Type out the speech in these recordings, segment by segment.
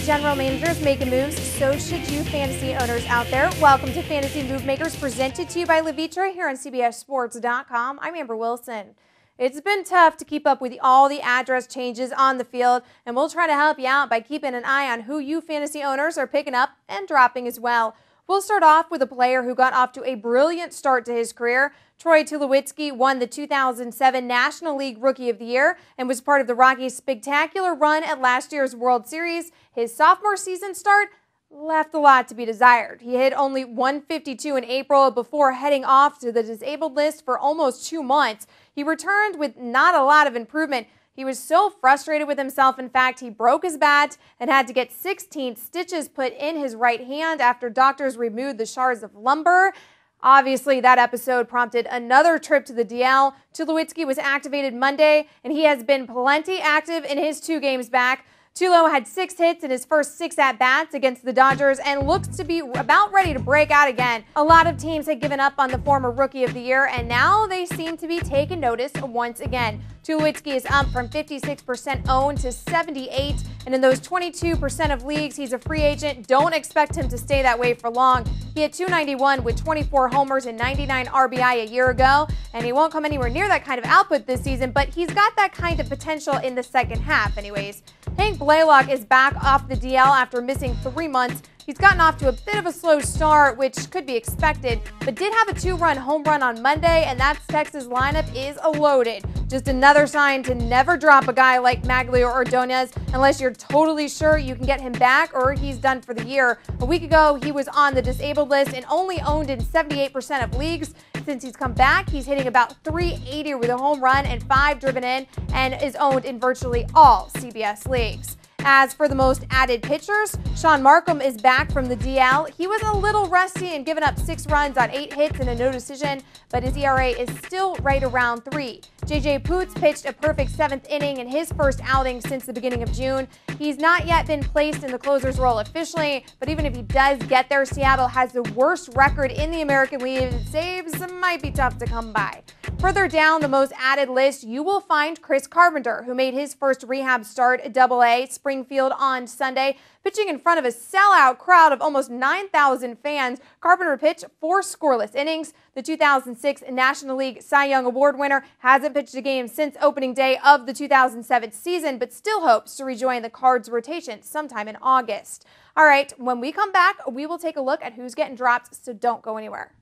general managers making moves, so should you fantasy owners out there. Welcome to Fantasy Move Makers, presented to you by Levitra here on CBSSports.com. I'm Amber Wilson. It's been tough to keep up with all the address changes on the field, and we'll try to help you out by keeping an eye on who you fantasy owners are picking up and dropping as well. We'll start off with a player who got off to a brilliant start to his career. Tulowitzki won the 2007 National League Rookie of the Year and was part of the Rockies' spectacular run at last year's World Series. His sophomore season start left a lot to be desired. He hit only .152 in April before heading off to the disabled list for almost 2 months. He returned with not a lot of improvement. He was so frustrated with himself, in fact, he broke his bat and had to get 16 stitches put in his right hand after doctors removed the shards of lumber. Obviously, that episode prompted another trip to the DL. Tulowitzki was activated Monday, and he has been plenty active in his 2 games back. Tulo had 6 hits in his first 6 at-bats against the Dodgers and looks to be about ready to break out again. A lot of teams had given up on the former Rookie of the Year, and now they seem to be taking notice once again. Tulowitzki is up from 56% owned to 78%, and in those 22% of leagues, he's a free agent. Don't expect him to stay that way for long. He had .291 with 24 homers and 99 RBI a year ago, and he won't come anywhere near that kind of output this season, but he's got that kind of potential in the second half anyways. Hank Blaylock is back off the DL after missing 3 months. He's gotten off to a bit of a slow start, which could be expected, but did have a 2-run home run on Monday, and that Texas lineup is loaded. Just another sign to never drop a guy like Magglio or Ordonez unless you're totally sure you can get him back or he's done for the year. A week ago, he was on the disabled list and only owned in 78% of leagues. Since he's come back, he's hitting about .380 with a home run and 5 driven in, and is owned in virtually all CBS leagues. As for the most added pitchers, Sean Markham is back from the DL. He was a little rusty and given up 6 runs on 8 hits and a no decision, but his ERA is still right around 3. J.J. Poots pitched a perfect 7th inning in his first outing since the beginning of June. He's not yet been placed in the closer's role officially, but even if he does get there, Seattle has the worst record in the American League, and saves might be tough to come by. Further down the most added list, you will find Chris Carpenter, who made his first rehab start at AA Springfield on Sunday. Pitching in front of a sellout crowd of almost 9,000 fans, Carpenter pitched 4 scoreless innings. The 2006 National League Cy Young Award winner hasn't pitched a game since opening day of the 2007 season, but still hopes to rejoin the Cards rotation sometime in August. All right, when we come back, we will take a look at who's getting dropped, so don't go anywhere.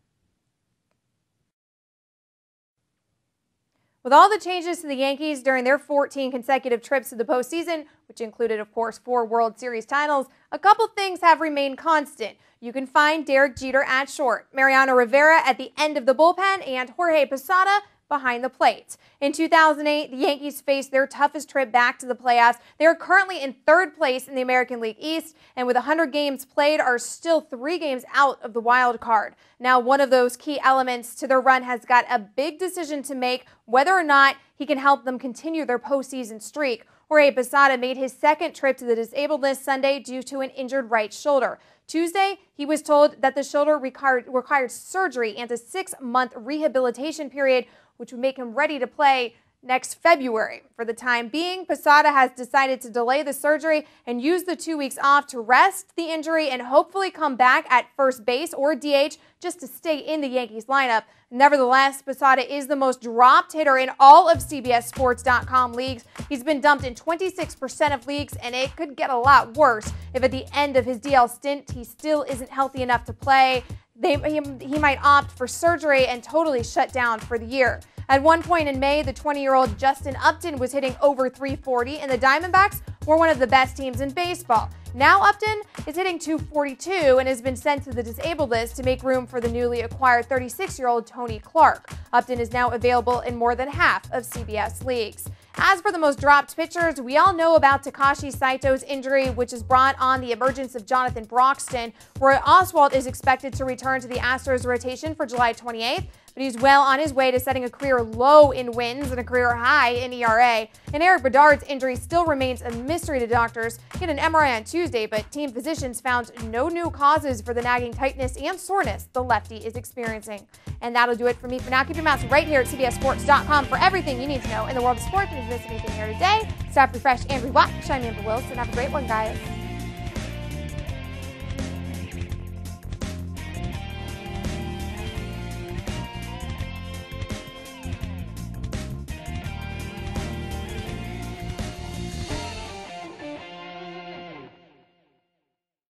With all the changes to the Yankees during their 14 consecutive trips to the postseason, which included, of course, 4 World Series titles, a couple things have remained constant. You can find Derek Jeter at short, Mariano Rivera at the end of the bullpen, and Jorge Posada behind the plate. In 2008, the Yankees faced their toughest trip back to the playoffs. They are currently in 3rd place in the American League East, and with 100 games played, are still 3 games out of the wild card. Now, one of those key elements to their run has got a big decision to make, whether or not he can help them continue their postseason streak. Jorge Posada made his 2nd trip to the disabled list Sunday due to an injured right shoulder. Tuesday, he was told that the shoulder required surgery and a 6-month rehabilitation period, which would make him ready to play next February. For the time being, Posada has decided to delay the surgery and use the 2 weeks off to rest the injury and hopefully come back at first base or DH just to stay in the Yankees lineup. Nevertheless, Posada is the most dropped hitter in all of CBSSports.com leagues. He's been dumped in 26% of leagues, and it could get a lot worse if at the end of his DL stint he still isn't healthy enough to play. He might opt for surgery and totally shut down for the year. At one point in May, the 20-year-old Justin Upton was hitting over .340, and the Diamondbacks were one of the best teams in baseball. Now Upton is hitting .242 and has been sent to the disabled list to make room for the newly acquired 36-year-old Tony Clark. Upton is now available in more than half of CBS leagues. As for the most dropped pitchers, we all know about Takashi Saito's injury, which has brought on the emergence of Jonathan Broxton. Roy Oswalt is expected to return to the Astros rotation for July 28th, but he's well on his way to setting a career low in wins and a career high in ERA. And Eric Bedard's injury still remains a mystery to doctors. He had an MRI on Tuesday, but team physicians found no new causes for the nagging tightness and soreness the lefty is experiencing. And that'll do it for me for now. Keep your mouths right here at CBSSports.com for everything you need to know in the world of sports. And if you missed anything here today, stop, refresh, and rewatch. I'm Amber Wilson. Have a great one, guys.